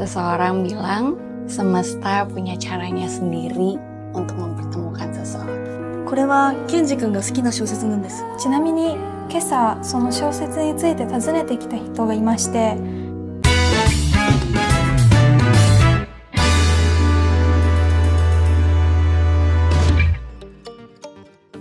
Seseorang bilang semesta punya caranya sendiri untuk mempertemukan seseorang. これはケンジ君が好きな小説なんです。ちなみに今朝その小説について訪ねてきた人がいまして、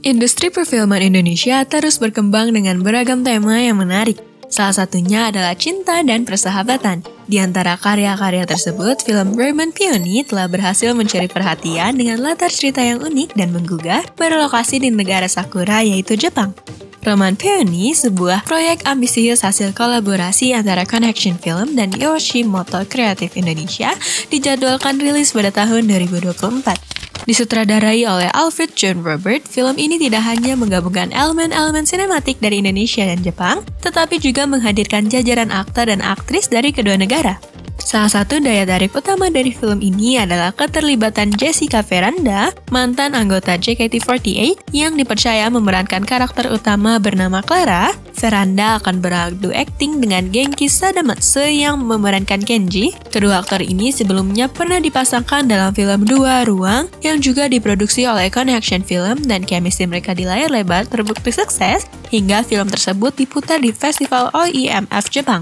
Industri perfilman Indonesia terus berkembang dengan beragam tema yang menarik. Salah satunya adalah cinta dan persahabatan. Di antara karya-karya tersebut, film Roman Peony telah berhasil mencuri perhatian dengan latar cerita yang unik dan menggugah berlokasi di negara Sakura yaitu Jepang. Roman Peony, sebuah proyek ambisius hasil kolaborasi antara Connection Film dan Yoshimoto Creative Indonesia, dijadwalkan rilis pada tahun 2024. Disutradarai oleh Alfred John Robert, film ini tidak hanya menggabungkan elemen-elemen sinematik dari Indonesia dan Jepang, tetapi juga menghadirkan jajaran aktor dan aktris dari kedua negara. Salah satu daya tarik utama dari film ini adalah keterlibatan Jessica Veranda, mantan anggota JKT48 yang dipercaya memerankan karakter utama bernama Clara. Veranda akan beradu akting dengan Genki Sadamatsu yang memerankan Kenji. Kedua aktor ini sebelumnya pernah dipasangkan dalam film Dua Ruang yang juga diproduksi oleh Connection Film dan chemistry mereka di layar lebar terbukti sukses hingga film tersebut diputar di Festival OIMF Jepang.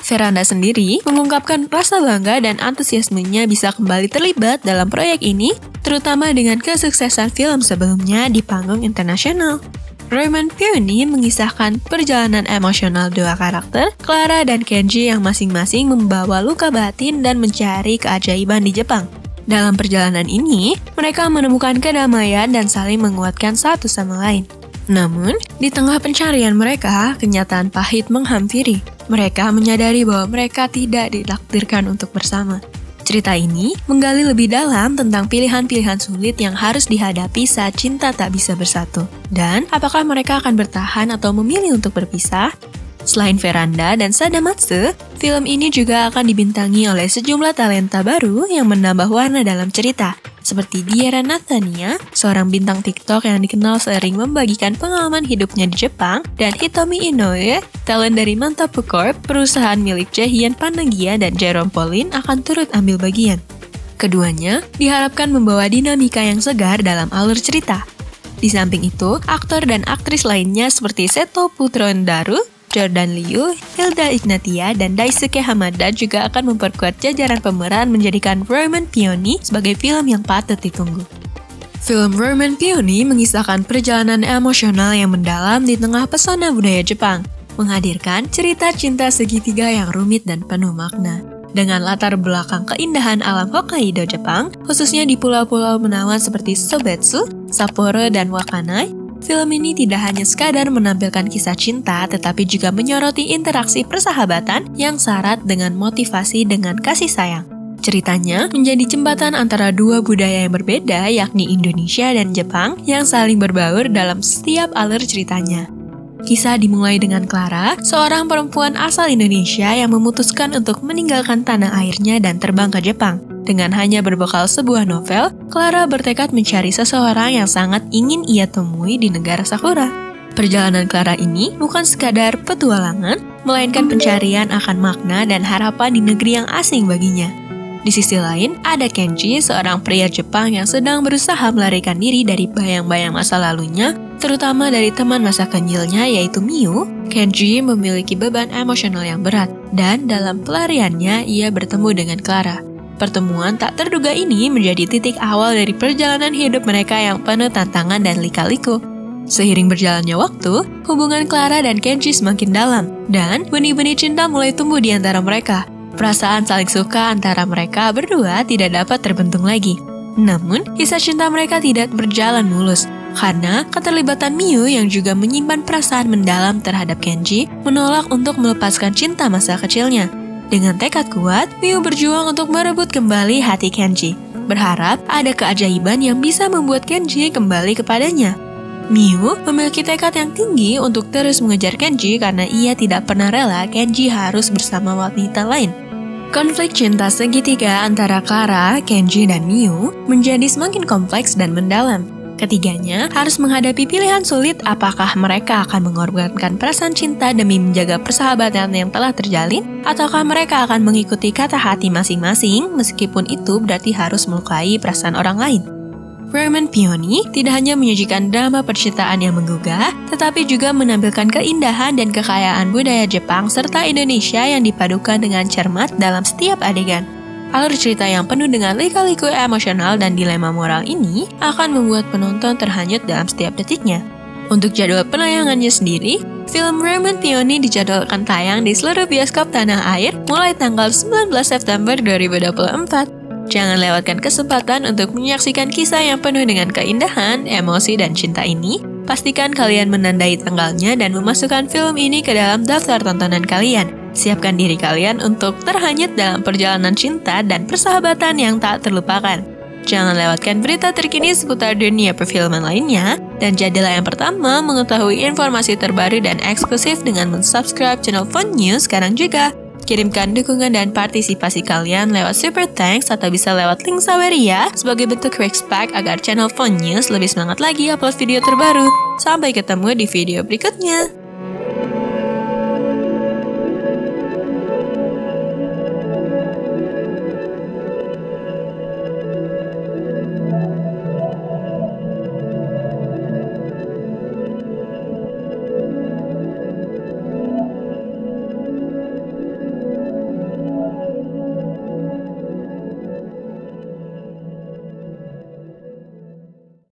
Veranda sendiri mengungkapkan rasa bangga dan antusiasmenya bisa kembali terlibat dalam proyek ini, terutama dengan kesuksesan film sebelumnya di panggung internasional. Roman Peony mengisahkan perjalanan emosional dua karakter, Clara dan Kenji yang masing-masing membawa luka batin dan mencari keajaiban di Jepang. Dalam perjalanan ini, mereka menemukan kedamaian dan saling menguatkan satu sama lain. Namun, di tengah pencarian mereka, kenyataan pahit menghampiri. Mereka menyadari bahwa mereka tidak ditakdirkan untuk bersama. Cerita ini menggali lebih dalam tentang pilihan-pilihan sulit yang harus dihadapi saat cinta tak bisa bersatu. Dan apakah mereka akan bertahan atau memilih untuk berpisah? Selain Veranda dan Sadamatsu, film ini juga akan dibintangi oleh sejumlah talenta baru yang menambah warna dalam cerita, seperti Diera Nathania, seorang bintang TikTok yang dikenal sering membagikan pengalaman hidupnya di Jepang, dan Hitomi Inoue, talent dari Mantapu Corp, perusahaan milik Jaehyun Panagia dan Jerome Pauline akan turut ambil bagian. Keduanya diharapkan membawa dinamika yang segar dalam alur cerita. Di samping itu, aktor dan aktris lainnya seperti Seto Putrondaru, Jordan Liu, Hilda Ignatia, dan Daisuke Hamada juga akan memperkuat jajaran pemeran menjadikan Roman Peony sebagai film yang patut ditunggu. Film Roman Peony mengisahkan perjalanan emosional yang mendalam di tengah pesona budaya Jepang, menghadirkan cerita cinta segitiga yang rumit dan penuh makna. Dengan latar belakang keindahan alam Hokkaido, Jepang, khususnya di pulau-pulau menawan seperti Sobetsu, Sapporo, dan Wakanai, film ini tidak hanya sekadar menampilkan kisah cinta, tetapi juga menyoroti interaksi persahabatan yang syarat dengan motivasi dengan kasih sayang. Ceritanya menjadi jembatan antara dua budaya yang berbeda, yakni Indonesia dan Jepang, yang saling berbaur dalam setiap alur ceritanya. Kisah dimulai dengan Clara, seorang perempuan asal Indonesia yang memutuskan untuk meninggalkan tanah airnya dan terbang ke Jepang. Dengan hanya berbekal sebuah novel, Clara bertekad mencari seseorang yang sangat ingin ia temui di negara Sakura. Perjalanan Clara ini bukan sekadar petualangan, melainkan pencarian akan makna dan harapan di negeri yang asing baginya. Di sisi lain, ada Kenji, seorang pria Jepang yang sedang berusaha melarikan diri dari bayang-bayang masa lalunya, terutama dari teman masa kecilnya yaitu Miu. Kenji memiliki beban emosional yang berat, dan dalam pelariannya ia bertemu dengan Clara. Pertemuan tak terduga ini menjadi titik awal dari perjalanan hidup mereka yang penuh tantangan dan lika-liku. Seiring berjalannya waktu, hubungan Clara dan Kenji semakin dalam, dan benih-benih cinta mulai tumbuh di antara mereka. Perasaan saling suka antara mereka berdua tidak dapat terbentuk lagi. Namun, kisah cinta mereka tidak berjalan mulus, karena keterlibatan Miu yang juga menyimpan perasaan mendalam terhadap Kenji menolak untuk melepaskan cinta masa kecilnya. Dengan tekad kuat, Miu berjuang untuk merebut kembali hati Kenji, berharap ada keajaiban yang bisa membuat Kenji kembali kepadanya. Miu memiliki tekad yang tinggi untuk terus mengejar Kenji karena ia tidak pernah rela Kenji harus bersama wanita lain. Konflik cinta segitiga antara Clara, Kenji, dan Miu menjadi semakin kompleks dan mendalam. Ketiganya harus menghadapi pilihan sulit apakah mereka akan mengorbankan perasaan cinta demi menjaga persahabatan yang telah terjalin, ataukah mereka akan mengikuti kata hati masing-masing meskipun itu berarti harus melukai perasaan orang lain. Ramen Peony tidak hanya menyajikan drama percintaan yang menggugah, tetapi juga menampilkan keindahan dan kekayaan budaya Jepang serta Indonesia yang dipadukan dengan cermat dalam setiap adegan. Alur cerita yang penuh dengan lika-liku emosional dan dilema moral ini akan membuat penonton terhanyut dalam setiap detiknya. Untuk jadwal penayangannya sendiri, film Ramen Peony dijadwalkan tayang di seluruh bioskop tanah air mulai tanggal 19 September 2024. Jangan lewatkan kesempatan untuk menyaksikan kisah yang penuh dengan keindahan, emosi, dan cinta ini. Pastikan kalian menandai tanggalnya dan memasukkan film ini ke dalam daftar tontonan kalian. Siapkan diri kalian untuk terhanyut dalam perjalanan cinta dan persahabatan yang tak terlupakan. Jangan lewatkan berita terkini seputar dunia perfilman lainnya, dan jadilah yang pertama mengetahui informasi terbaru dan eksklusif dengan mensubscribe channel Fun News sekarang juga. Kirimkan dukungan dan partisipasi kalian lewat Super Thanks atau bisa lewat link Saweria sebagai bentuk respect agar channel Fun News lebih semangat lagi upload video terbaru. Sampai ketemu di video berikutnya.